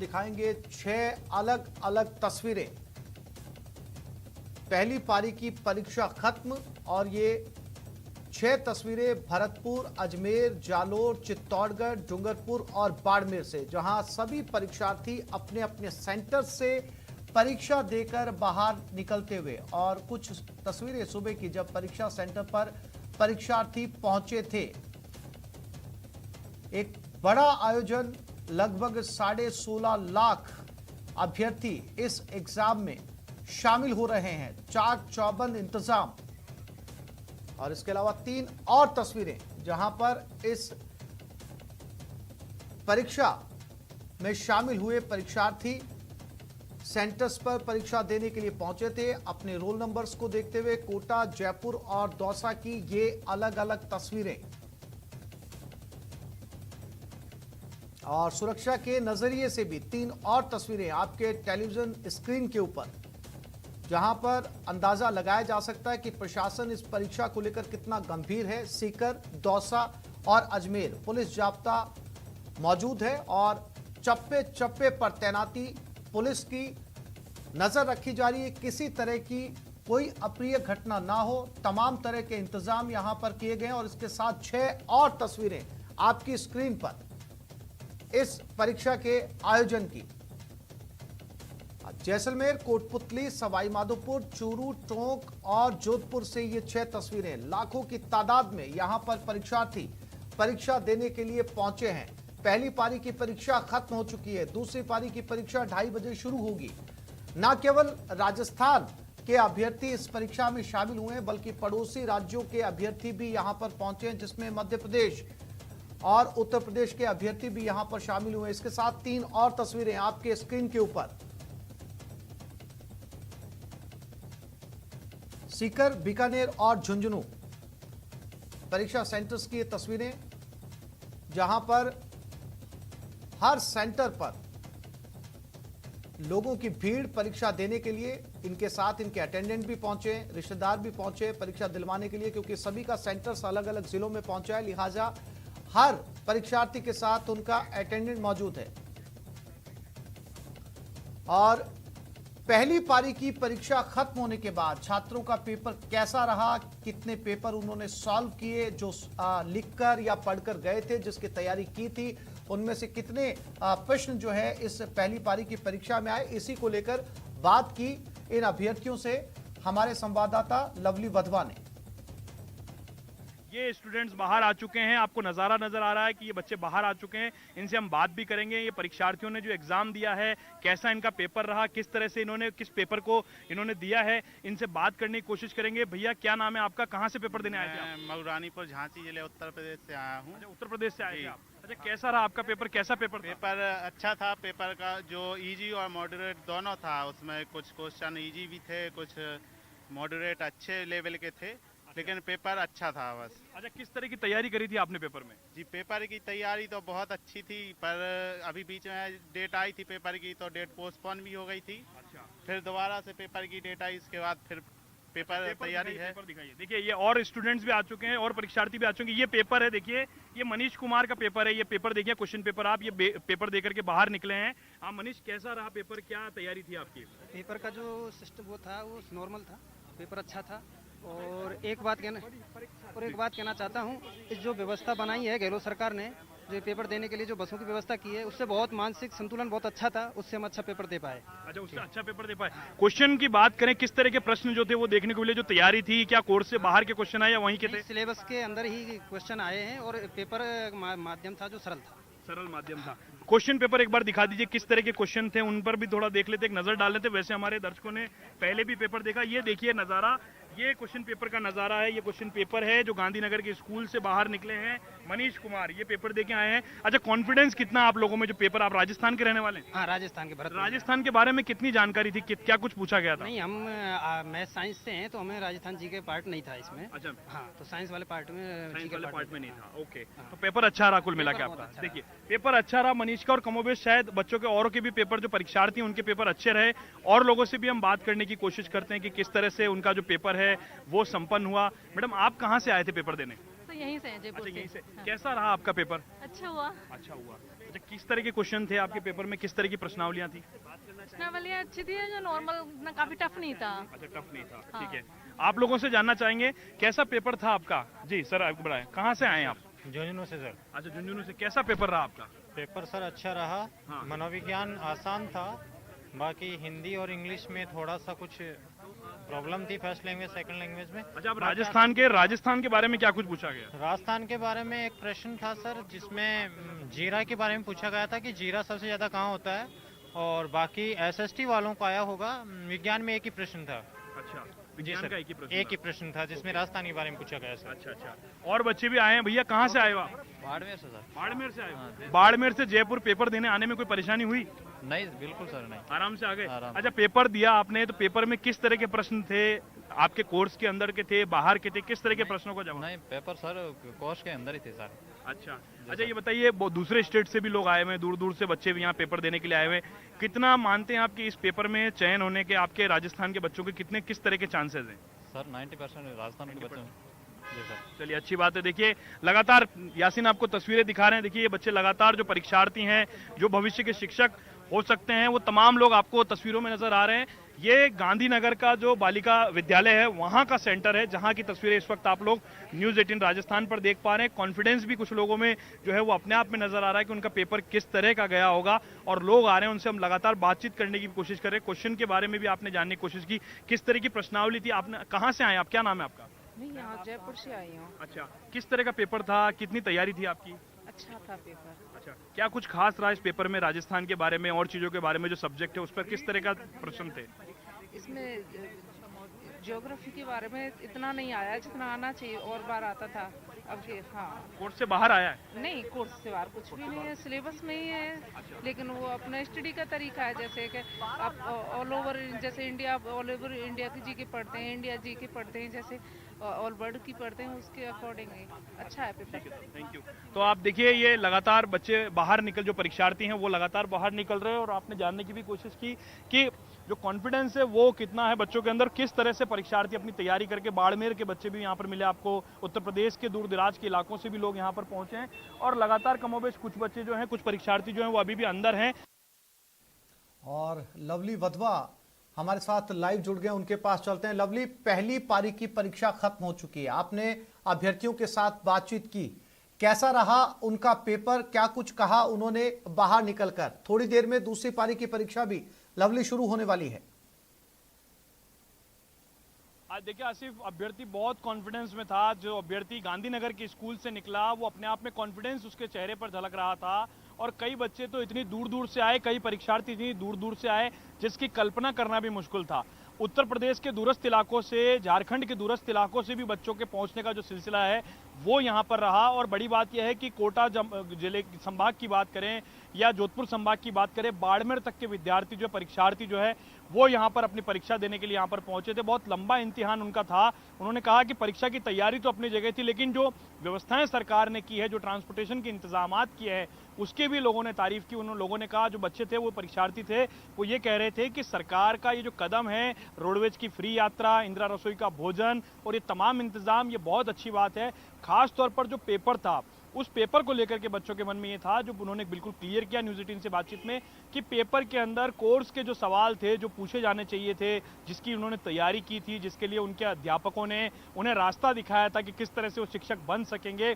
दिखाएंगे 6 अलग अलग तस्वीरें। पहली पारी की परीक्षा खत्म और ये 6 तस्वीरें भरतपुर, अजमेर, जालोर, चित्तौड़गढ़, डूंगरपुर और बाड़मेर से, जहां सभी परीक्षार्थी अपने अपने सेंटर से परीक्षा देकर बाहर निकलते हुए, और कुछ तस्वीरें सुबह की जब परीक्षा सेंटर पर परीक्षार्थी पहुंचे थे। एक बड़ा आयोजन, लगभग 16.5 लाख अभ्यर्थी इस एग्जाम में शामिल हो रहे हैं। चाक चौबंद इंतजाम। और इसके अलावा 3 और तस्वीरें जहां पर इस परीक्षा में शामिल हुए परीक्षार्थी सेंटर्स पर परीक्षा देने के लिए पहुंचे थे। अपने रोल नंबर्स को देखते हुए कोटा, जयपुर और दौसा की ये अलग अलग तस्वीरें। और सुरक्षा के नजरिए से भी 3 और तस्वीरें आपके टेलीविजन स्क्रीन के ऊपर, जहां पर अंदाजा लगाया जा सकता है कि प्रशासन इस परीक्षा को लेकर कितना गंभीर है। सीकर, दौसा और अजमेर पुलिस जाब्ता मौजूद है और चप्पे चप्पे पर तैनाती पुलिस की नजर रखी जा रही है। किसी तरह की कोई अप्रिय घटना ना हो, तमाम तरह के इंतजाम यहां पर किए गए हैं। और इसके साथ 6 और तस्वीरें आपकी स्क्रीन पर इस परीक्षा के आयोजन की। जैसलमेर, कोटपुतली, सवाईमाधोपुर, चूरू, टोंक और जोधपुर से ये 6 तस्वीरें। लाखों की तादाद में यहां पर परीक्षार्थी परीक्षा देने के लिए पहुंचे हैं। पहली पारी की परीक्षा खत्म हो चुकी है। दूसरी पारी की परीक्षा 2:30 बजे शुरू होगी। न केवल राजस्थान के अभ्यर्थी इस परीक्षा में शामिल हुए हैं, बल्कि पड़ोसी राज्यों के अभ्यर्थी भी यहां पर पहुंचे हैं, जिसमें मध्य प्रदेश और उत्तर प्रदेश के अभ्यर्थी भी यहां पर शामिल हुए। इसके साथ 3 और तस्वीरें आपके स्क्रीन के ऊपर। सीकर, बीकानेर और झुंझुनू परीक्षा सेंटर्स की ये तस्वीरें, जहां पर हर सेंटर पर लोगों की भीड़ परीक्षा देने के लिए। इनके साथ इनके अटेंडेंट भी पहुंचे, रिश्तेदार भी पहुंचे परीक्षा दिलवाने के लिए, क्योंकि सभी का सेंटर्स अलग अलग जिलों में पहुंचा है। लिहाजा हर परीक्षार्थी के साथ उनका अटेंडेंट मौजूद है। और पहली पारी की परीक्षा खत्म होने के बाद छात्रों का पेपर कैसा रहा, कितने पेपर उन्होंने सॉल्व किए, जो लिखकर या पढ़कर गए थे, जिसकी तैयारी की थी, उनमें से कितने प्रश्न जो है इस पहली पारी की परीक्षा में आए, इसी को लेकर बात की इन अभ्यर्थियों से हमारे संवाददाता लवली वधवा ने। ये स्टूडेंट्स बाहर आ चुके हैं, आपको नज़ारा नजर आ रहा है कि ये बच्चे बाहर आ चुके हैं। इनसे हम बात भी करेंगे। ये परीक्षार्थियों ने जो एग्जाम दिया है, कैसा इनका पेपर रहा, किस तरह से इन्होंने किस पेपर को इन्होंने दिया है, इनसे बात करने की कोशिश करेंगे। भैया क्या नाम है आपका, कहाँ से पेपर देने आए थे आप? मऊरानीपुर, झांसी जिले, उत्तर प्रदेश से आया हूँ। अच्छा, उत्तर प्रदेश से आए थे आप। अच्छा, कैसा रहा आपका पेपर, कैसा पेपर था? पेपर अच्छा था। पेपर का जो इजी और मॉडरेट दोनों था, उसमें कुछ क्वेश्चन इजी भी थे, कुछ मॉडरेट अच्छे लेवल के थे, लेकिन पेपर अच्छा था बस। अच्छा, किस तरह की तैयारी करी थी आपने पेपर में? जी, पेपर की तैयारी तो बहुत अच्छी थी, पर अभी बीच में डेट आई थी पेपर की, तो डेट पोस्टपोन भी हो गई थी। अच्छा, फिर दोबारा से पेपर की डेट आई, इसके बाद फिर पेपर तैयारी है। पेपर दिखाइए। देखिए, ये और स्टूडेंट्स भी आ चुके हैं और परीक्षार्थी भी आ चुके हैं। ये पेपर है, देखिए, ये मनीष कुमार का पेपर है। ये पेपर देखिए, क्वेश्चन पेपर। आप ये पेपर देकर के बाहर निकले हैं। आप मनीष, कैसा रहा पेपर, क्या तैयारी थी आपकी? पेपर का जो सिस्टम वो था, वो नॉर्मल था। पेपर अच्छा था। और एक बात कहना चाहता हूँ, इस जो व्यवस्था बनाई है गहलोत सरकार ने, जो पेपर देने के लिए जो बसों की व्यवस्था की है, उससे बहुत मानसिक संतुलन बहुत अच्छा था। उससे हम अच्छा पेपर दे पाए। अच्छा, उससे अच्छा पेपर दे पाए। क्वेश्चन की बात करें, किस तरह के प्रश्न जो थे वो देखने को मिले, जो तैयारी थी, क्या कोर्स से बाहर के क्वेश्चन आए या वहीं के थे? सिलेबस के अंदर ही क्वेश्चन आए हैं और पेपर माध्यम था जो सरल था। सरल माध्यम था। क्वेश्चन पेपर एक बार दिखा दीजिए, किस तरह के क्वेश्चन थे, उन पर भी थोड़ा देख लेते, एक नजर डाल लेते। वैसे हमारे दर्शकों ने पहले भी पेपर देखा। ये देखिए नजारा, ये क्वेश्चन पेपर का नजारा है। ये क्वेश्चन पेपर है जो गांधीनगर के स्कूल से बाहर निकले हैं मनीष कुमार, ये पेपर देके आए हैं। अच्छा, कॉन्फिडेंस कितना आप लोगों में, जो पेपर, आप राजस्थान के रहने वाले हैं? हाँ, राजस्थान के भरतपुर। राजस्थान के बारे में कितनी जानकारी थी, क्या कुछ पूछा गया था? नहीं, हम मैथ साइंस से हैं, तो हमें राजस्थान जी के पार्ट नहीं था इसमें। अच्छा, हाँ, तो साइंस वाले पार्ट में साइंस वाले पार्ट में नहीं था। ओके, तो पेपर अच्छा रहा कुल मिला के आपका? देखिए, पेपर अच्छा रहा मनीष का, और कमोबेश शायद बच्चों के औरों के भी पेपर, जो परीक्षार्थी उनके पेपर अच्छे रहे। और लोगों से भी हम बात करने की कोशिश करते हैं कि किस तरह से उनका जो पेपर है वो संपन्न हुआ। मैडम, आप कहाँ से आए थे पेपर देने? तो यहीं से हैं, जयपुर अच्छा, यहीं से। हाँ। कैसा रहा आपका पेपर? अच्छा हुआ। अच्छा हुआ। अच्छा, किस तरह के क्वेश्चन थे आपके पेपर में, किस तरह की प्रश्नावलियां थी? प्रश्नावलियाँ अच्छी थी, जो नॉर्मल ना काफी टफ नहीं था। अच्छा, टफ नहीं था। हाँ। ठीक है, आप लोगों से जानना चाहेंगे कैसा पेपर था आपका? जी सर, आपको बताएं, कहाँ से आए आप? झुंझुनू से सर। अच्छा, झुंझुनू से। कैसा पेपर रहा आपका? पेपर सर अच्छा रहा। हाँ। मनोविज्ञान आसान था, बाकी हिंदी और इंग्लिश में थोड़ा सा कुछ प्रॉब्लम थी, फर्स्ट लैंग्वेज सेकंड लैंग्वेज में। अच्छा, अब राजस्थान के बारे में क्या कुछ पूछा गया? राजस्थान के बारे में एक प्रश्न था सर, जिसमें जीरा के बारे में पूछा गया था कि जीरा सबसे ज़्यादा कहाँ होता है, और बाकी एसएसटी वालों को आया होगा। विज्ञान में एक ही प्रश्न था। अच्छा, जी विज्ञान सर, का एक ही प्रश्न एक ही था। प्रश्न था जिसमें राजस्थान के बारे में पूछा गया सर। अच्छा अच्छा, और बच्चे भी आए हैं। भैया कहाँ से आए हो आप? बाड़मेर से सर। बाड़मेर से आए हो? बाड़मेर से जयपुर पेपर देने आने में कोई परेशानी हुई? नहीं बिल्कुल सर, नहीं। आराम से आ गए? आराम। अच्छा, पेपर दिया आपने, तो पेपर में किस तरह के प्रश्न थे? आपके कोर्स के अंदर के थे, बाहर के थे? किस तरह के प्रश्नों का जवाब? नहीं, पेपर सर कोर्स के अंदर ही थे सर। अच्छा अच्छा, ये बताइए, दूसरे स्टेट से भी लोग आए हुए हैं, दूर दूर से बच्चे भी यहाँ पेपर देने के लिए आए हुए हैं। कितना मानते हैं आपके इस पेपर में चयन होने के, आपके राजस्थान के बच्चों के कितने, किस तरह के चांसेस हैं? सर 90% राजस्थान के बच्चों। जी सर। चलिए, अच्छी बात है। देखिए, लगातार यासीन आपको तस्वीरें दिखा रहे हैं। देखिए, ये बच्चे लगातार जो परीक्षार्थी हैं, जो भविष्य के शिक्षक हो सकते हैं, वो तमाम लोग आपको तस्वीरों में नजर आ रहे हैं। ये गांधीनगर का जो बालिका विद्यालय है, वहां का सेंटर है, जहां की तस्वीरें इस वक्त आप लोग न्यूज 18 राजस्थान पर देख पा रहे हैं। कॉन्फिडेंस भी कुछ लोगों में जो है वो अपने आप में नजर आ रहा है कि उनका पेपर किस तरह का गया होगा, और लोग आ रहे हैं, उनसे हम लगातार बातचीत करने की कोशिश कर रहे हैं। क्वेश्चन के बारे में भी आपने जानने की कोशिश की, किस तरह की प्रश्नावली थी। आपने कहाँ से आए आप? क्या नाम है आपका? मैं यहाँ जयपुर से आई हूँ। अच्छा, किस तरह का पेपर था, कितनी तैयारी थी आपकी? अच्छा था पेपर। अच्छा, क्या कुछ खास रहा इस पेपर में, राजस्थान के बारे में और चीजों के बारे में? जो सब्जेक्ट है उस पर किस तरह का प्रश्न थे? इसमें ज्योग्राफी के बारे में इतना नहीं आया जितना आना चाहिए, और बार आता था। अब हाँ, कोर्स से बाहर आया है? नहीं, कोर्स से बाहर कुछ भी नहीं है, सिलेबस में ही है, लेकिन वो अपना स्टडी का तरीका है। जैसे कि आप ऑल ओवर, जैसे इंडिया, ऑल ओवर इंडिया की जीके पढ़ते हैं, इंडिया जीके पढ़ते हैं, जैसे ऑल वर्ल्ड की पढ़ते हैं, उसके अकॉर्डिंग अच्छा है पेपर। Thank you. तो आप देखिए, ये लगातार बच्चे बाहर निकल, जो परीक्षार्थी हैं वो लगातार बाहर निकल रहे हैं, और आपने जानने की भी कोशिश की कि जो कॉन्फिडेंस है वो कितना है बच्चों के अंदर, किस तरह से परीक्षार्थी अपनी तैयारी करके। बाड़मेर के बच्चे भी यहाँ पर मिले आपको, उत्तर प्रदेश के दूर दराज के इलाकों से भी लोग यहाँ पर पहुंचे हैं, और लगातार कमोबेश कुछ बच्चे जो हैं, कुछ परीक्षार्थी जो हैं वो अभी भी अंदर हैं। और लवली वधवा हमारे साथ लाइव जुड़ गए, उनके पास चलते हैं। लवली, पहली पारी की परीक्षा खत्म हो चुकी है, आपने अभ्यर्थियों के साथ बातचीत की, कैसा रहा उनका पेपर, क्या कुछ कहा उन्होंने बाहर निकलकर? थोड़ी देर में दूसरी पारी की परीक्षा भी लवली शुरू होने वाली है। आज देखिए आसिफ, अभ्यर्थी बहुत कॉन्फिडेंस में था। जो अभ्यर्थी गांधीनगर के स्कूल से निकला, वो अपने आप में कॉन्फिडेंस उसके चेहरे पर झलक रहा था। और कई बच्चे तो इतनी दूर दूर से आए, कई परीक्षार्थी इतनी दूर दूर से आए जिसकी कल्पना करना भी मुश्किल था। उत्तर प्रदेश के दूरस्थ इलाकों से, झारखंड के दूरस्थ इलाकों से भी बच्चों के पहुंचने का जो सिलसिला है वो यहाँ पर रहा। और बड़ी बात यह है कि कोटा जिले संभाग की बात करें या जोधपुर संभाग की बात करें, बाड़मेर तक के विद्यार्थी जो परीक्षार्थी जो है वो यहाँ पर अपनी परीक्षा देने के लिए यहाँ पर पहुंचे थे। बहुत लंबा इम्तिहान उनका था। उन्होंने कहा कि परीक्षा की तैयारी तो अपनी जगह थी, लेकिन जो व्यवस्थाएं सरकार ने की है, जो ट्रांसपोर्टेशन के इंतजामात किए हैं, उसके भी लोगों ने तारीफ की। उन लोगों ने कहा, जो बच्चे थे, वो परीक्षार्थी थे, वो ये कह रहे थे कि सरकार का ये जो कदम है, रोडवेज की फ्री यात्रा, इंदिरा रसोई का भोजन और ये तमाम इंतजाम, ये बहुत अच्छी बात है। खास तौर पर जो पेपर था, उस पेपर को लेकर के बच्चों के मन में ये था, जो उन्होंने बिल्कुल क्लियर किया न्यूज 18 से बातचीत में, कि पेपर के अंदर कोर्स के जो सवाल थे, जो पूछे जाने चाहिए थे, जिसकी उन्होंने तैयारी की थी, जिसके लिए उनके अध्यापकों ने उन्हें रास्ता दिखाया था कि किस तरह से वो शिक्षक बन सकेंगे,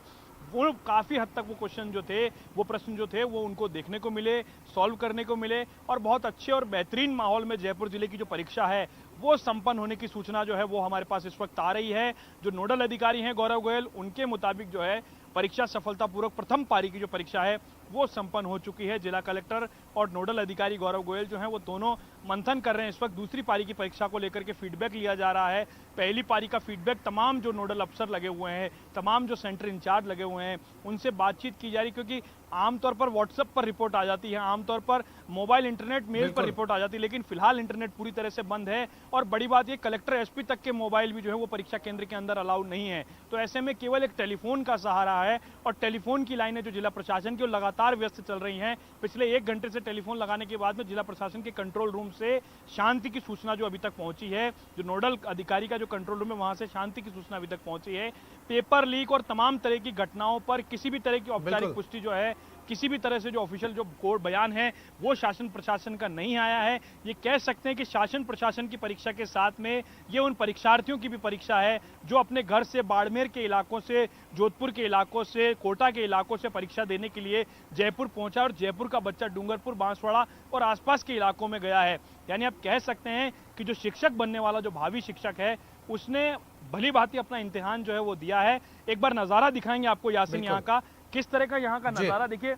वो काफ़ी हद तक वो क्वेश्चन जो थे, वो प्रश्न जो थे, वो उनको देखने को मिले, सॉल्व करने को मिले। और बहुत अच्छे और बेहतरीन माहौल में जयपुर जिले की जो परीक्षा है वो संपन्न होने की सूचना जो है वो हमारे पास इस वक्त आ रही है। जो नोडल अधिकारी हैं गौरव गोयल, उनके मुताबिक जो है परीक्षा सफलतापूर्वक, प्रथम पारी की जो परीक्षा है वो संपन्न हो चुकी है। जिला कलेक्टर और नोडल अधिकारी गौरव गोयल जो हैं वो दोनों मंथन कर रहे हैं इस वक्त। दूसरी पारी की परीक्षा को लेकर के फीडबैक लिया जा रहा है। पहली पारी का फीडबैक तमाम जो नोडल अफसर लगे हुए हैं, तमाम जो सेंटर इंचार्ज लगे हुए हैं, उनसे बातचीत की जा रही, क्योंकि आमतौर पर व्हाट्सएप पर रिपोर्ट आ जाती है, आमतौर पर मोबाइल इंटरनेट मेल पर रिपोर्ट आ जाती है, लेकिन फिलहाल इंटरनेट पूरी तरह से बंद है। और बड़ी बात ये, कलेक्टर एसपी तक के मोबाइल भी जो है वो परीक्षा केंद्र के अंदर अलाउड नहीं है। तो ऐसे में केवल एक टेलीफोन का सहारा है, और टेलीफोन की लाइनें जो जिला प्रशासन की लगातार व्यस्त चल रही हैं। पिछले 1 घंटे से टेलीफोन लगाने के बाद में जिला प्रशासन के कंट्रोल रूम से शांति की सूचना जो अभी तक पहुंची है, जो नोडल अधिकारी का जो कंट्रोल रूम है वहां से शांति की सूचना अभी तक पहुंची है। पेपर लीक और तमाम तरह की घटनाओं पर किसी भी तरह की औपचारिक पुष्टि जो है किसी भी तरह से जो ऑफिशियल जो कोर्ट बयान है वो शासन प्रशासन का नहीं आया है। ये कह सकते हैं कि शासन प्रशासन की परीक्षा के साथ में ये उन परीक्षार्थियों की भी परीक्षा है जो अपने घर से बाड़मेर के इलाकों से, जोधपुर के इलाकों से, कोटा के इलाकों से परीक्षा देने के लिए जयपुर पहुंचा और जयपुर का बच्चा डूंगरपुर, बांसवाड़ा और आसपास के इलाकों में गया है। यानी आप कह सकते हैं कि जो शिक्षक बनने वाला जो भावी शिक्षक है उसने भली भांति अपना इम्तिहान जो है वो दिया है। एक बार नजारा दिखाएंगे आपको यासीन यहाँ का, किस तरह का यहाँ का नजारा देखिए।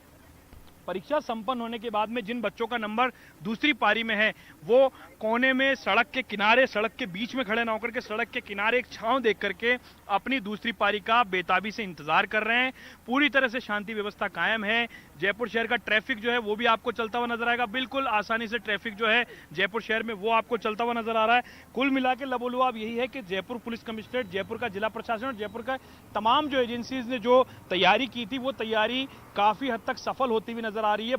परीक्षा संपन्न होने के बाद में जिन बच्चों का नंबर दूसरी पारी में है वो कोने में सड़क के किनारे, सड़क के बीच में खड़े ना होकर के सड़क के किनारे एक छांव देख करके अपनी दूसरी पारी का बेताबी से इंतजार कर रहे हैं। पूरी तरह से शांति व्यवस्था कायम है। जयपुर शहर का ट्रैफिक जो है वो भी आपको चलता हुआ नजर आएगा। बिल्कुल आसानी से ट्रैफिक जो है जयपुर शहर में वो आपको चलता हुआ नजर आ रहा है। कुल मिला के लबोलुआब यही है कि जयपुर पुलिस कमिश्नरेट, जयपुर का जिला प्रशासन और जयपुर का तमाम जो एजेंसीज ने जो तैयारी की थी वो तैयारी काफी हद तक सफल होती हुई नजर आ रही है।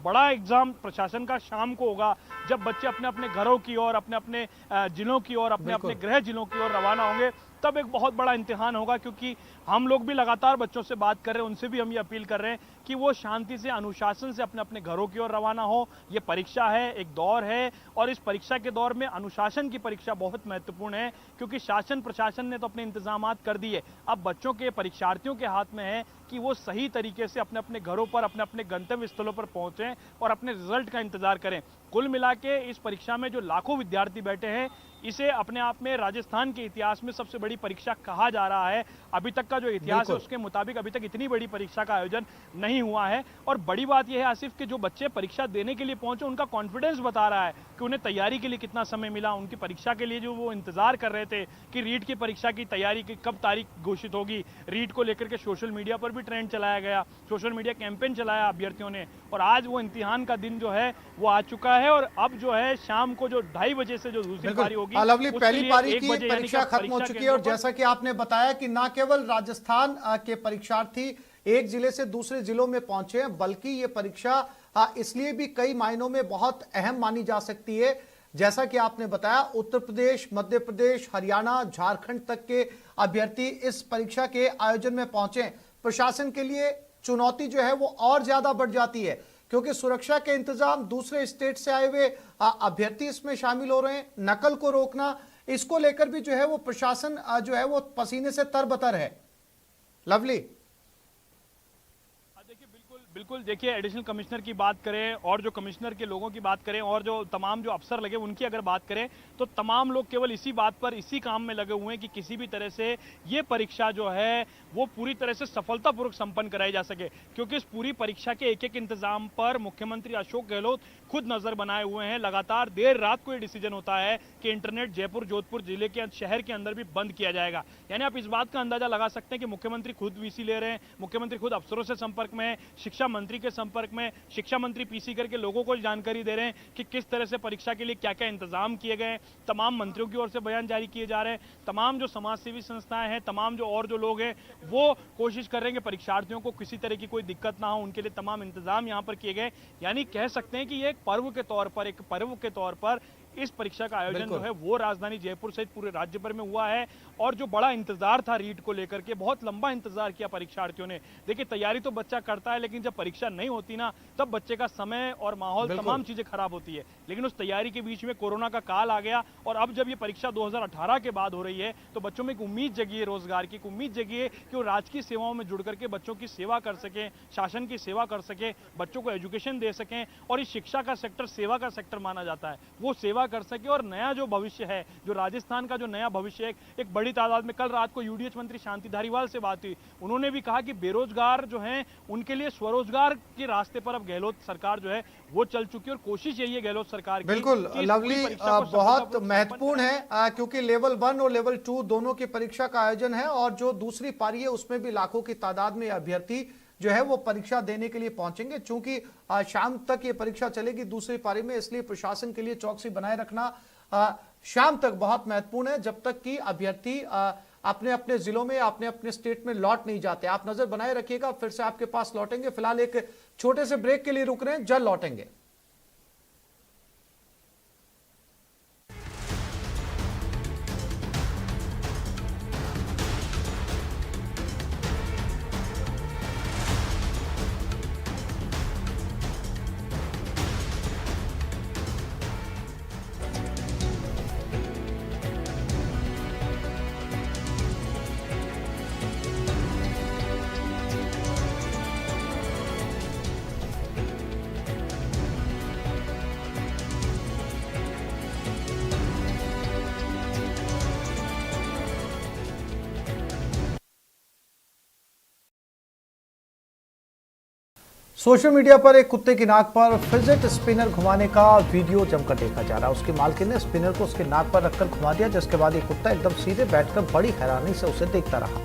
बड़ा एग्जाम प्रशासन का शाम को होगा जब बच्चे अपने अपने घरों की ओर, अपने अपने जिलों की ओर, अपने अपने गृह जिलों की ओर रवाना होंगे। तब एक बहुत बड़ा इम्तिहान होगा, क्योंकि हम लोग भी लगातार बच्चों से बात कर रहे हैं, उनसे भी हम ये अपील कर रहे हैं कि वो शांति से, अनुशासन से अपने अपने घरों की ओर रवाना हो। ये परीक्षा है, एक दौर है और इस परीक्षा के दौर में अनुशासन की परीक्षा बहुत महत्वपूर्ण है, क्योंकि शासन प्रशासन ने तो अपने इंतजामात कर दिए। अब बच्चों के, परीक्षार्थियों के हाथ में है कि वो सही तरीके से अपने अपने घरों पर, अपने अपने गंतव्य स्थलों पर पहुंचें और अपने रिजल्ट का इंतजार करें। कुल मिला के इस परीक्षा में जो लाखों विद्यार्थी बैठे हैं, इसे अपने आप में राजस्थान के इतिहास में सबसे बड़ी परीक्षा कहा जा रहा है। अभी तक का जो इतिहास है उसके मुताबिक अभी तक इतनी बड़ी परीक्षा का आयोजन नहीं हुआ है। और बड़ी बात यह है आसिफ कि जो बच्चे परीक्षा देने के लिए पहुंचे उनका कॉन्फिडेंस बता रहा है कि उन्हें तैयारी के लिए कितना समय मिला। उनकी परीक्षा के लिए जो वो इंतजार कर रहे थे कि रीट की परीक्षा की तैयारी की कब तारीख घोषित होगी, रीट को लेकर के सोशल मीडिया पर भी ट्रेंड चलाया गया, सोशल मीडिया कैंपेन चलाया अभ्यर्थियों ने, और आज वो इम्तिहान का दिन जो है वो आ चुका है। और अब जो है शाम को जो 2:30 बजे से जो दूसरी पारी होगी, लवली, पहली पारी की परीक्षा खत्म हो चुकी है और जैसा कि आपने बताया कि न केवल राजस्थान के परीक्षार्थी एक जिले से दूसरे जिलों में पहुंचे हैं, बल्कि ये परीक्षा इसलिए भी कई मायनों में बहुत अहम मानी जा सकती है। जैसा कि आपने बताया, उत्तर प्रदेश, मध्य प्रदेश, हरियाणा, झारखंड तक के अभ्यर्थी इस परीक्षा के आयोजन में पहुंचे। प्रशासन के लिए चुनौती जो है वो और ज्यादा बढ़ जाती है, क्योंकि सुरक्षा के इंतजाम, दूसरे स्टेट से आए हुए अभ्यर्थी इसमें शामिल हो रहे हैं, नकल को रोकना, इसको लेकर भी जो है वो प्रशासन जो है वो पसीने से तरबतर है। लवली, बिल्कुल देखिए, एडिशनल कमिश्नर की बात करें और जो कमिश्नर के लोगों की बात करें और जो तमाम जो अफसर लगे उनकी अगर बात करें तो तमाम लोग केवल इसी बात पर, इसी काम में लगे हुए हैं कि किसी भी तरह से ये परीक्षा जो है वो पूरी तरह से सफलतापूर्वक संपन्न कराई जा सके। क्योंकि इस पूरी परीक्षा के एक एक इंतजाम पर मुख्यमंत्री अशोक गहलोत खुद नजर बनाए हुए हैं। लगातार देर रात को ये डिसीजन होता है कि इंटरनेट जयपुर, जोधपुर जिले के शहर के अंदर भी बंद किया जाएगा। यानी आप इस बात का अंदाजा लगा सकते हैं कि मुख्यमंत्री खुद वीसी ले रहे हैं, मुख्यमंत्री खुद अफसरों से संपर्क में है, शिक्षा मंत्री के संपर्क में, शिक्षा मंत्री पीसी करके लोगों को जानकारी दे रहे हैं कि किस तरह से परीक्षा के लिए क्या क्या इंतजाम किए गए। तमाम मंत्रियों की ओर से बयान जारी किए जा रहे हैं। तमाम जो समाजसेवी संस्थाएं हैं, तमाम जो और जो लोग हैं, वो कोशिश कर रहे हैं कि परीक्षार्थियों को किसी तरह की कोई दिक्कत ना हो, उनके लिए तमाम इंतजाम यहां पर किए गए। यानी कह सकते हैं कि ये एक पर्व के तौर पर इस परीक्षा का आयोजन जो है वो राजधानी जयपुर सहित पूरे राज्य भर में हुआ है। और जो बड़ा इंतजार था रीट को लेकर के, बहुत लंबा इंतजार किया परीक्षार्थियों ने। देखिए, तैयारी तो बच्चा करता है, लेकिन जब परीक्षा नहीं होती ना, तब बच्चे का समय और माहौल, तमाम चीजें खराब होती है। लेकिन उस तैयारी के बीच में कोरोना का काल आ गया और अब जब ये परीक्षा 2018 के बाद हो रही है तो बच्चों में एक उम्मीद जगी है, रोजगार की एक उम्मीद जगी है कि वो राजकीय सेवाओं में जुड़ करके बच्चों की सेवा कर सकें, शासन की सेवा कर सके, बच्चों को एजुकेशन दे सकें। और इस शिक्षा का सेक्टर सेवा का सेक्टर माना जाता है, वो सेवा कर सके और नया जो भविष्य है, जो राजस्थान का जो नया भविष्य है, एक बड़ी तादाद में। कल रात को यूडीएच मंत्री शांति धारीवाल से बात हुई, उन्होंने भी कहा कि बेरोजगार जो हैं उनके लिए स्वरोजगार के रास्ते पर अब गहलोत सरकार जो है वो चल चुकी है और कोशिश यही है गहलोत सरकार की। बिल्कुल लवली, बहुत महत्वपूर्ण है क्योंकि लेवल 1 और लेवल 2 दोनों की परीक्षा का आयोजन है और जो दूसरी पारी है उसमें भी लाखों की तादाद में अभ्यर्थी जो है वो परीक्षा देने के लिए पहुंचेंगे। चूंकि शाम तक ये परीक्षा चलेगी दूसरी पारी में, इसलिए प्रशासन के लिए चौकसी बनाए रखना शाम तक बहुत महत्वपूर्ण है, जब तक कि अभ्यर्थी अपने अपने जिलों में, अपने अपने स्टेट में लौट नहीं जाते। आप नजर बनाए रखिएगा, फिर से आपके पास लौटेंगे। फिलहाल एक छोटे से ब्रेक के लिए रुक रहे हैं, जल्द लौटेंगे। सोशल मीडिया पर एक कुत्ते की नाक पर फिजेट स्पिनर घुमाने का वीडियो जमकर देखा जा रहा है। उसकी मालकिन ने स्पिनर को उसके नाक पर रखकर घुमा दिया, जिसके बाद ये कुत्ता एकदम सीधे बैठकर बड़ी हैरानी से उसे देखता रहा।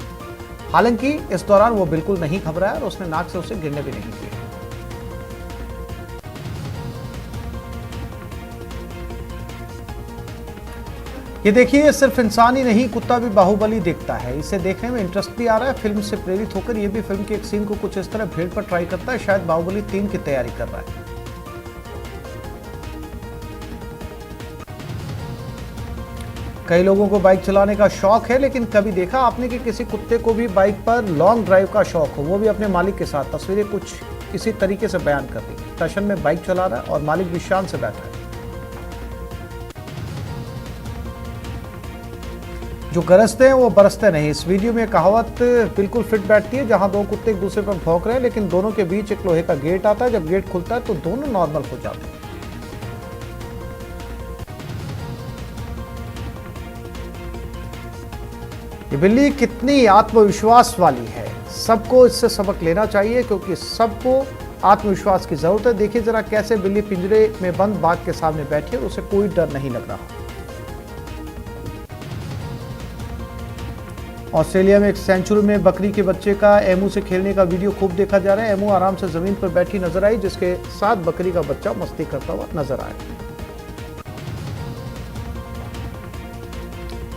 हालांकि इस दौरान वो बिल्कुल नहीं घबराया और उसने नाक से उसे गिरने भी नहीं दिया। ये देखिए, ये सिर्फ इंसान ही नहीं, कुत्ता भी बाहुबली दिखता है। इसे देखने में इंटरेस्ट भी आ रहा है। फिल्म से प्रेरित होकर ये भी फिल्म के एक सीन को कुछ इस तरह भीड़ पर ट्राई करता है। शायद बाहुबली 3 की तैयारी कर रहा है। कई लोगों को बाइक चलाने का शौक है, लेकिन कभी देखा आपने कि किसी कुत्ते को भी बाइक पर लॉन्ग ड्राइव का शौक हो, वो भी अपने मालिक के साथ। तस्वीरें कुछ इसी तरीके से बयान कर रही है। टशन में बाइक चला रहा है और मालिक भी शान से बैठा है। जो गरजते हैं वो बरसते नहीं। इस वीडियो में कहावत बिल्कुल फिट बैठती है। जहां दो कुत्ते एक दूसरे पर भौंक रहे हैं, लेकिन दोनों के बीच एक लोहे का गेट आता है। जब गेट खुलता है तो दोनों नॉर्मल हो जाते हैं। ये बिल्ली कितनी आत्मविश्वास वाली है। सबको इससे सबक लेना चाहिए, क्योंकि सबको आत्मविश्वास की जरूरत है। देखिए जरा कैसे बिल्ली पिंजरे में बंद बाघ के सामने बैठी है, उसे कोई डर नहीं लग रहा। ऑस्ट्रेलिया में एक सेंचुरी में बकरी के बच्चे का एमू से खेलने का वीडियो खूब देखा जा रहा है। एमू आराम से जमीन पर बैठी नजर आई, जिसके साथ बकरी का बच्चा मस्ती करता हुआ नजर आया।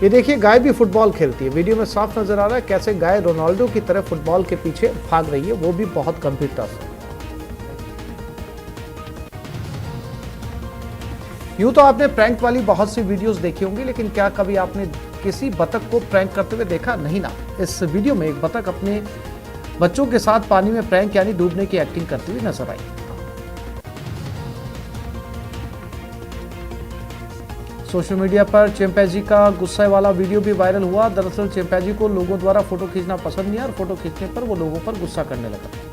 ये देखिए, गाय भी फुटबॉल खेलती है। वीडियो में साफ नजर आ रहा है कैसे गाय रोनाल्डो की तरह फुटबॉल के पीछे भाग रही है, वो भी बहुत गंभीरता से। यूं तो आपने प्रैंक वाली बहुत सी वीडियोस देखी होंगी, लेकिन क्या कभी आपने किसी बतख को प्रैंक करते हुए देखा? नहीं ना। इस वीडियो में एक बतख अपने बच्चों के साथ पानी में प्रैंक यानी डूबने की एक्टिंग करती हुई नजर आई। सोशल मीडिया पर चिंपैंजी का गुस्से वाला वीडियो भी वायरल हुआ। दरअसल चिंपैंजी को लोगों द्वारा फोटो खींचना पसंद नहीं है और फोटो खींचने पर वो लोगों पर गुस्सा करने लगा।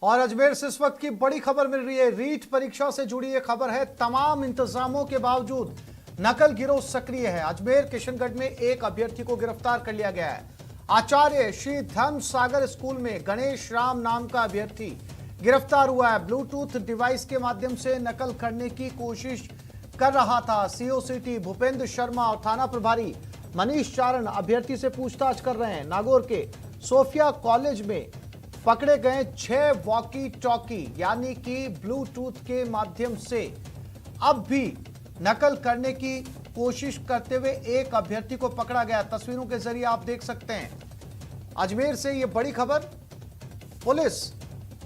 और अजमेर से इस वक्त की बड़ी खबर मिल रही है। रीट परीक्षा से जुड़ी ये खबर है। तमाम इंतजामों के बावजूद नकल गिरोह सक्रिय है। अजमेर किशनगढ़ में एक अभ्यर्थी को गिरफ्तार कर लिया गया है। आचार्य श्री धर्म सागर स्कूल में गणेश राम नाम का अभ्यर्थी गिरफ्तार हुआ है। ब्लूटूथ डिवाइस के माध्यम से नकल करने की कोशिश कर रहा था। सीओ सिटी भूपेंद्र शर्मा और थाना प्रभारी मनीष चारण अभ्यर्थी से पूछताछ कर रहे हैं। नागौर के सोफिया कॉलेज में पकड़े गए 6 वॉकी टॉकी यानी कि ब्लूटूथ के माध्यम से अब भी नकल करने की कोशिश करते हुए एक अभ्यर्थी को पकड़ा गया। तस्वीरों के जरिए आप देख सकते हैं। अजमेर से ये बड़ी खबर। पुलिस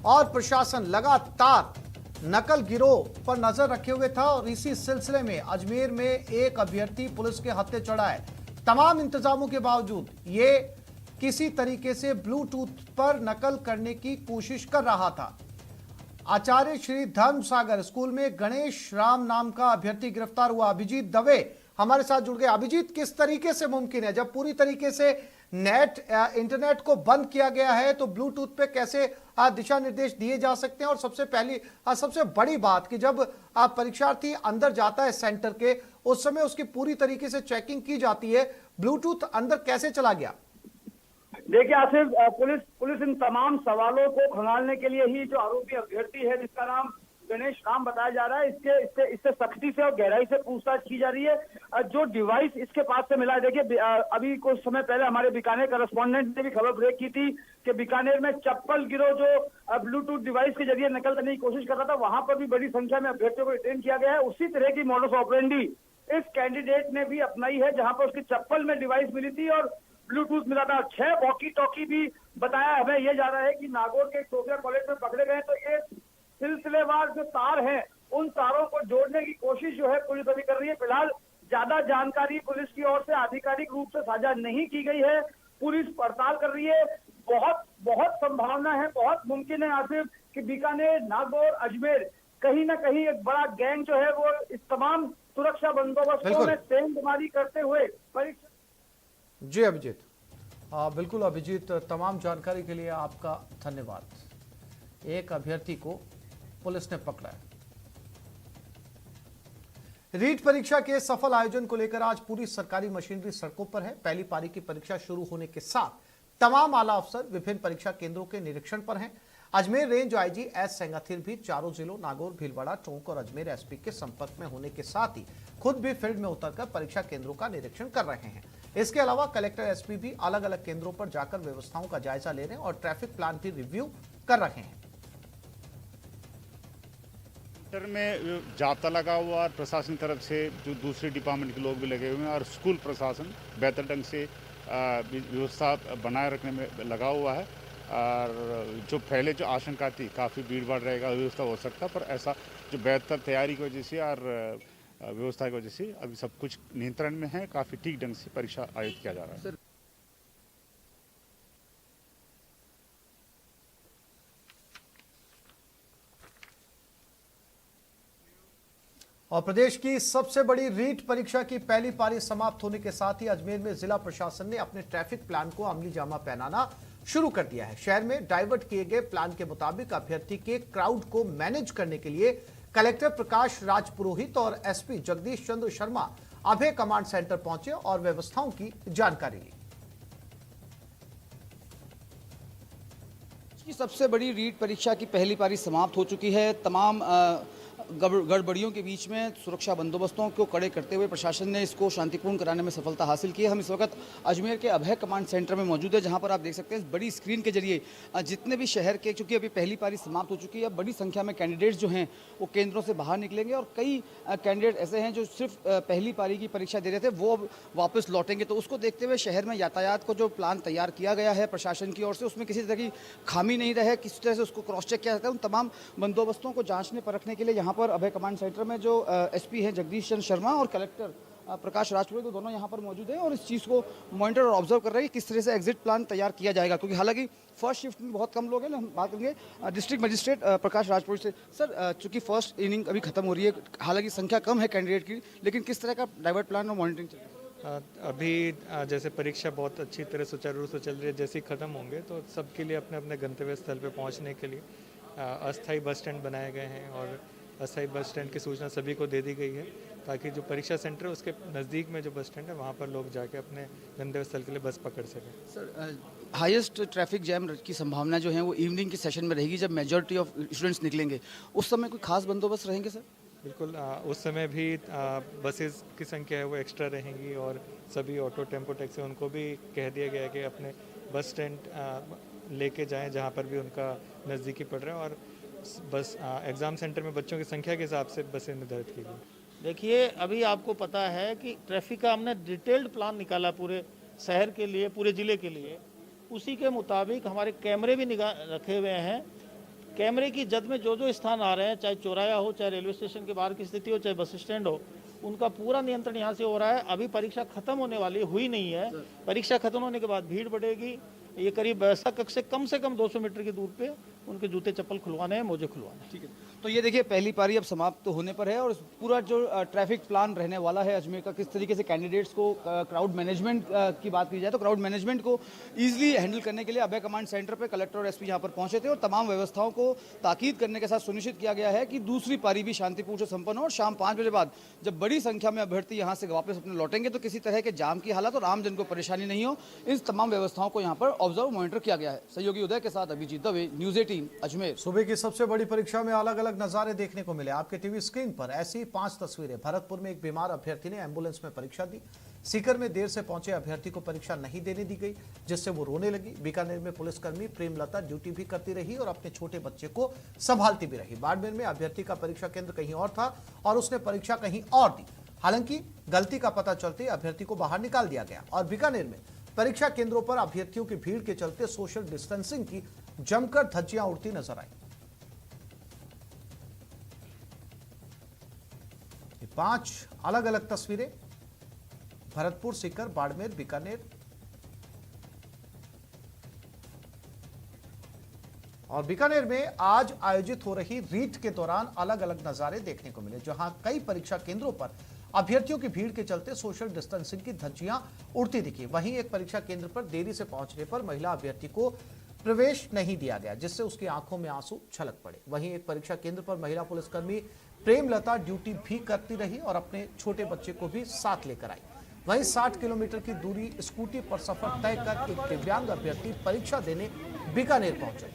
और प्रशासन लगातार नकल गिरोह पर नजर रखे हुए था और इसी सिलसिले में अजमेर में एक अभ्यर्थी पुलिस के हत्थे चढ़ा है। तमाम इंतजामों के बावजूद ये किसी तरीके से ब्लूटूथ पर नकल करने की कोशिश कर रहा था। आचार्य श्री धर्म सागर स्कूल में गणेश राम नाम का अभ्यर्थी गिरफ्तार हुआ। अभिजीत दवे हमारे साथ जुड़ गए। अभिजीत, किस तरीके से मुमकिन है जब पूरी तरीके से इंटरनेट को बंद किया गया है, तो ब्लूटूथ पे कैसे दिशा निर्देश दिए जा सकते हैं? और सबसे बड़ी बात कि जब परीक्षार्थी अंदर जाता है सेंटर के, उस समय उसकी पूरी तरीके से चेकिंग की जाती है, ब्लूटूथ अंदर कैसे चला गया? देखिए आसिफ, पुलिस इन तमाम सवालों को खंगालने के लिए ही जो आरोपी अभ्यर्थी है जिसका नाम गणेश राम बताया जा रहा है। इससे सख्ती से और गहराई से पूछताछ की जा रही है। जो डिवाइस इसके पास से मिला है, देखिए अभी कुछ समय पहले हमारे बीकानेर करस्पॉन्डेंट ने भी खबर ब्रेक की थी कि बीकानेर में चप्पल गिरोह जो ब्लूटूथ डिवाइस के जरिए नकल करने की कोशिश कर रहा था, वहां पर भी बड़ी संख्या में अभ्यर्थियों को डिटेन किया गया है। उसी तरह की मॉडस ऑपरेंडी इस कैंडिडेट ने भी अपनाई है, जहां पर उसकी चप्पल में डिवाइस मिली थी और ब्लूटूथ मिला था। 6 वॉकी टॉकी भी बताया हमें यह जा रहा है कि नागौर के सोफिया कॉलेज में पकड़े गए। तो ये सिलसिलेवार जो तार हैं, उन तारों को जोड़ने की कोशिश जो है पुलिस अभी कर रही है। फिलहाल ज्यादा जानकारी पुलिस की ओर से आधिकारिक रूप से साझा नहीं की गई है। पुलिस पड़ताल कर रही है। बहुत संभावना है, बहुत मुमकिन है आसिफ कि बीकानेर, नागौर, अजमेर कहीं ना कहीं एक बड़ा गैंग जो है वो इस तमाम सुरक्षा बंदोबस्तों में सेंधमारी करते हुए परीक्षा। जी अभिजीत, बिल्कुल अभिजीत, तमाम जानकारी के लिए आपका धन्यवाद। एक अभ्यर्थी को पुलिस ने पकड़ा है। रीट परीक्षा के सफल आयोजन को लेकर आज पूरी सरकारी मशीनरी सड़कों पर है। पहली पारी की परीक्षा शुरू होने के साथ तमाम आला अफसर विभिन्न परीक्षा केंद्रों के निरीक्षण पर हैं। Ajmer range IG S Sengathir भी चारों जिलों नागौर, भीलवाड़ा, टोंक और अजमेर एसपी के संपर्क में होने के साथ ही खुद भी फील्ड में उतरकर परीक्षा केंद्रों का निरीक्षण कर रहे हैं। इसके अलावा कलेक्टर, एसपी भी अलग अलग केंद्रों पर जाकर व्यवस्थाओं का जायजा ले रहे हैं और ट्रैफिक प्लान भी रिव्यू कर रहे हैं। में जाब्ता लगा हुआ और प्रशासन की तरफ से जो दूसरे डिपार्टमेंट के लोग भी लगे हुए हैं और स्कूल प्रशासन बेहतर ढंग से व्यवस्था बनाए रखने में लगा हुआ है। और जो पहले जो आशंका थी काफ़ी भीड़ भाड़ रहेगा, व्यवस्था हो सकता, पर ऐसा जो बेहतर तैयारी की वजह से और व्यवस्था की वजह से अभी सब कुछ नियंत्रण में है। काफ़ी ठीक ढंग से परीक्षा आयोजित किया जा रहा है। और प्रदेश की सबसे बड़ी रीट परीक्षा की पहली पारी समाप्त होने के साथ ही अजमेर में जिला प्रशासन ने अपने ट्रैफिक प्लान को अमली जामा पहनाना शुरू कर दिया है। शहर में डाइवर्ट किए गए प्लान के मुताबिक अभ्यर्थी के क्राउड को मैनेज करने के लिए कलेक्टर प्रकाश राज पुरोहित और एसपी जगदीश चंद्र शर्मा अभय कमांड सेंटर पहुंचे और व्यवस्थाओं की जानकारी ली। सबसे बड़ी रीट परीक्षा की पहली पारी समाप्त हो चुकी है। तमाम गड़बड़ियों के बीच में सुरक्षा बंदोबस्तों को कड़े करते हुए प्रशासन ने इसको शांतिपूर्ण कराने में सफलता हासिल की है। हम इस वक्त अजमेर के अभय कमांड सेंटर में मौजूद है, जहां पर आप देख सकते हैं इस बड़ी स्क्रीन के जरिए जितने भी शहर के, चूंकि अभी पहली पारी समाप्त हो चुकी है, बड़ी संख्या में कैंडिडेट्स जो हैं वो केंद्रों से बाहर निकलेंगे और कई कैंडिडेट ऐसे हैं जो सिर्फ पहली पारी की परीक्षा दे रहे थे, वो अब वापस लौटेंगे। तो उसको देखते हुए शहर में यातायात को जो प्लान तैयार किया गया है प्रशासन की ओर से, उसमें किसी तरह की खामी नहीं रहे, किस तरह से उसको क्रॉस चेक किया जाता है। उन तमाम बंदोबस्तों को जांचने परखने के लिए यहाँ पर अभय कमांड सेंटर में जो एसपी हैं जगदीश चंद्र शर्मा और कलेक्टर प्रकाश राजपुरोहित, तो दोनों यहाँ पर मौजूद हैं और इस चीज़ को मॉनिटर और ऑब्जर्व कर रहे हैं कि किस तरह से एग्जिट प्लान तैयार किया जाएगा। क्योंकि हालांकि फर्स्ट शिफ्ट में बहुत कम लोग हैं। हम बात करेंगे डिस्ट्रिक्ट मजिस्ट्रेट प्रकाश राजपुरोहित से। सर, चूंकि फर्स्ट इनिंग अभी खत्म हो रही है, हालांकि संख्या कम है कैंडिडेट की, लेकिन किस तरह का डाइवर्ट प्लान और मॉनिटरिंग चल रहा है? अभी जैसे परीक्षा बहुत अच्छी तरह सुचारू रूप से चल रही है, जैसे ही ख़त्म होंगे तो सबके लिए अपने अपने गंतव्य स्थल पर पहुँचने के लिए अस्थायी बस स्टैंड बनाए गए हैं और अस्थायी बस स्टैंड की सूचना सभी को दे दी गई है, ताकि जो परीक्षा सेंटर है उसके नज़दीक में जो बस स्टैंड है वहाँ पर लोग जाके अपने गंतव्य स्थल के लिए बस पकड़ सकें। सर, हाईएस्ट ट्रैफिक जैम की संभावना जो है वो इवनिंग के सेशन में रहेगी, जब मेजॉरिटी ऑफ स्टूडेंट्स निकलेंगे। उस समय कोई खास बंदोबस्त रहेंगे सर? बिल्कुल, उस समय भी बसेस की संख्या है वो एक्स्ट्रा रहेंगी और सभी ऑटो, टेम्पो, टैक्सी उनको भी कह दिया गया है कि अपने बस स्टैंड लेके जाएँ जहाँ पर भी उनका नज़दीकी पड़ रहा है। और बस एग्ज़ाम सेंटर में बच्चों की संख्या के हिसाब से बसें निर्धारित की गई। देखिए, अभी आपको पता है कि ट्रैफिक का हमने डिटेल्ड प्लान निकाला पूरे शहर के लिए, पूरे ज़िले के लिए। उसी के मुताबिक हमारे कैमरे भी निगाह रखे हुए हैं। कैमरे की जद में जो स्थान आ रहे हैं, चाहे चौराया हो, चाहे रेलवे स्टेशन के बाहर की स्थिति हो, चाहे बस स्टैंड हो, उनका पूरा नियंत्रण यहाँ से हो रहा है। अभी परीक्षा खत्म होने वाली हुई नहीं है। परीक्षा खत्म होने के बाद भीड़ बढ़ेगी। ये करीब ऐसा कक्ष से कम 200 मीटर की दूर पे उनके जूते चप्पल खुलवाने हैं, मोजे खुलवाने हैं। ठीक है, तो ये देखिए पहली पारी अब समाप्त तो होने पर है और पूरा जो ट्रैफिक प्लान रहने वाला है अजमेर का, किस तरीके से कैंडिडेट्स को क्राउड मैनेजमेंट की बात की जाए तो क्राउड मैनेजमेंट को ईजिली हैंडल करने के लिए अभय कमांड सेंटर पर कलेक्टर और एसपी यहाँ पर पहुंचे थे और तमाम व्यवस्थाओं को ताकीद करने के साथ सुनिश्चित किया गया है कि दूसरी पारी भी शांतिपूर्ण से संपन्न हो और शाम 5 बजे बाद जब बड़ी संख्या में अभ्यर्थी यहाँ से वापस अपने लौटेंगे तो किसी तरह के जाम की हालत और आमजन को परेशानी नहीं हो। इन तमाम व्यवस्थाओं को यहाँ पर ऑब्जर्व मॉनिटर किया गया है। सहयोगी उदय के साथ अभिजीत दवे, न्यूज़ 18 अजमेर। सुबह की सबसे बड़ी परीक्षा में अलग अलग अलग नजारे देखने को मिले आपके टीवी स्क्रीन पर। ऐसी 5 तस्वीरें। भरतपुर में एक बीमार अभ्यर्थी ने एम्बुलेंस में परीक्षा दी। सीकर में देर से पहुंचे अभ्यर्थी को परीक्षा नहीं देने दी गई, जिससे वो रोने लगी। बीकानेर में पुलिसकर्मी प्रेमलता ड्यूटी भी करती रही और अपने छोटे बच्चे को संभालती भी रही। बाड़मेर में अभ्यर्थी का परीक्षा केंद्र कहीं और था और उसने परीक्षा कहीं और दी। हालांकि गलती का पता चलते अभ्यर्थी को बाहर निकाल दिया गया। और बीकानेर में परीक्षा केंद्रों पर अभ्यर्थियों की भीड़ के चलते सोशल डिस्टेंसिंग की जमकर धज्जियां उड़ती नजर आई। 5 अलग अलग तस्वीरें। भरतपुर, सीकर, बाड़मेर, बीकानेर और बीकानेर में आज आयोजित हो रही रीट के दौरान अलग अलग नजारे देखने को मिले, जहां कई परीक्षा केंद्रों पर अभ्यर्थियों की भीड़ के चलते सोशल डिस्टेंसिंग की धज्जियां उड़ती दिखी। वहीं एक परीक्षा केंद्र पर देरी से पहुंचने पर महिला अभ्यर्थी को प्रवेश नहीं दिया गया, जिससे उसकी आंखों में आंसू छलक पड़े। वहीं एक परीक्षा केंद्र पर महिला पुलिसकर्मी प्रेमलता ड्यूटी भी करती रही और अपने छोटे बच्चे को भी साथ लेकर आई। वहीं 60 किलोमीटर की दूरी स्कूटी पर सफर तय कर एक दिव्यांग अभ्यर्थी परीक्षा देने बीकानेर पहुंचे।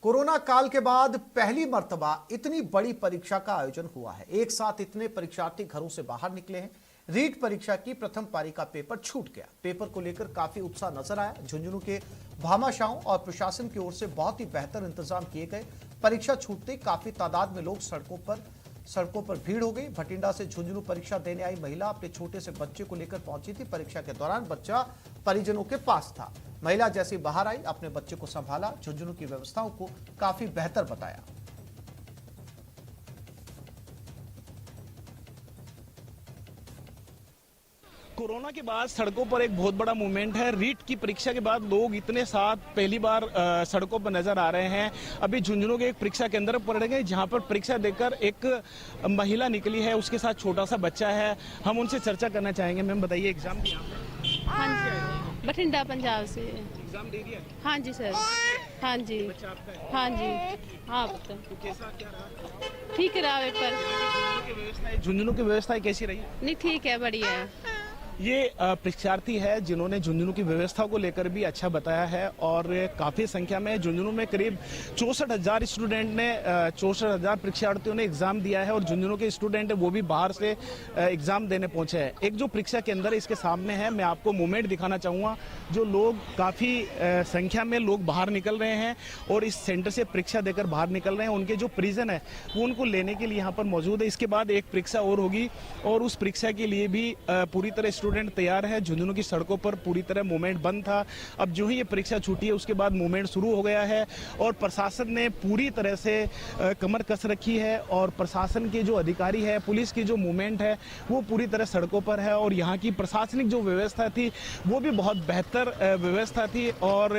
कोरोना काल के बाद पहली मर्तबा इतनी बड़ी परीक्षा का आयोजन हुआ है। एक साथ इतने परीक्षार्थी घरों से बाहर निकले हैं। रीट परीक्षा की प्रथम पारी का पेपर छूट गया। पेपर को लेकर काफी उत्साह नजर आया। झुंझुनू के भामाशाहों और प्रशासन की ओर से बहुत ही बेहतर इंतजाम किए गए। परीक्षा छूटते काफी तादाद में लोग सड़कों पर भीड़ हो गई। भटिंडा से झुंझुनू परीक्षा देने आई महिला अपने छोटे से बच्चे को लेकर पहुंची थी। परीक्षा के दौरान बच्चा परिजनों के पास था। महिला जैसे बाहर आई, अपने बच्चे को संभाला। झुंझुनू की व्यवस्थाओं को काफी बेहतर बताया। कोरोना के बाद सड़कों पर एक बहुत बड़ा मूवमेंट है। रीट की परीक्षा के बाद लोग इतने साथ पहली बार सड़कों पर नजर आ रहे हैं। अभी झुंझुनू के एक परीक्षा केंद्र पर पड़ेंगे, जहां पर परीक्षा देकर एक महिला निकली है, उसके साथ छोटा सा बच्चा है। हम उनसे चर्चा करना चाहेंगे। मैम बताइए, एग्जाम दिया? हाँ जी, बठिंडा पंजाब से। एग्जाम दे दिया? हाँ जी सर। हाँ जी। बच्चा आपका है? हाँ जी। हाँ बता। तो कैसा क्या रहा? ठीक रहा पेपर। झुंझुनू की व्यवस्था कैसी रही? नहीं ठीक है, बढ़िया है। ये परीक्षार्थी है जिन्होंने झुंझुनू की व्यवस्था को लेकर भी अच्छा बताया है और काफी संख्या में झुंझुनू में करीब 64,000 स्टूडेंट ने 64,000 परीक्षार्थियों ने एग्जाम दिया है और झुंझुनू के स्टूडेंट है वो भी बाहर से एग्जाम देने पहुंचे हैं। एक जो परीक्षा केंद्र है इसके सामने है, मैं आपको मूवमेंट दिखाना चाहूंगा। जो लोग काफी संख्या में लोग बाहर निकल रहे हैं और इस सेंटर से परीक्षा देकर बाहर निकल रहे हैं। उनके जो परिजन है वो उनको लेने के लिए यहाँ पर मौजूद है। इसके बाद एक परीक्षा और होगी और उस परीक्षा के लिए भी पूरी तरह स्टूडेंट तैयार है। झुंझुनू की सड़कों पर पूरी तरह मूवमेंट बंद था। अब जो ही ये परीक्षा छूटी है उसके बाद मूवमेंट शुरू हो गया है और प्रशासन ने पूरी तरह से कमर कस रखी है और प्रशासन के जो अधिकारी है, पुलिस की जो मूवमेंट है वो पूरी तरह सड़कों पर है और यहाँ की प्रशासनिक जो व्यवस्था थी वो भी बहुत बेहतर व्यवस्था थी और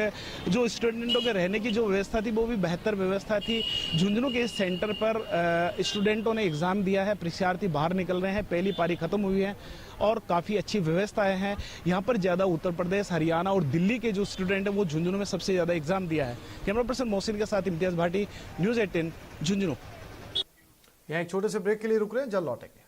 जो स्टूडेंटों के रहने की जो व्यवस्था थी वो भी बेहतर व्यवस्था थी। झुंझुनू के इस सेंटर पर स्टूडेंटों ने एग्जाम दिया है, परीक्षार्थी बाहर निकल रहे हैं। पहली पारी खत्म हुई है और काफ़ी अच्छी व्यवस्थाएं हैं यहाँ पर। ज़्यादा उत्तर प्रदेश, हरियाणा और दिल्ली के जो स्टूडेंट हैं वो झुंझुनू में सबसे ज़्यादा एग्जाम दिया है। कैमरा पर्सन मोहसिन के साथ इम्तियाज भाटी, न्यूज़ 18 झुंझुनू। यहाँ एक छोटे से ब्रेक के लिए रुक रहे हैं, जल्द लौटेंगे।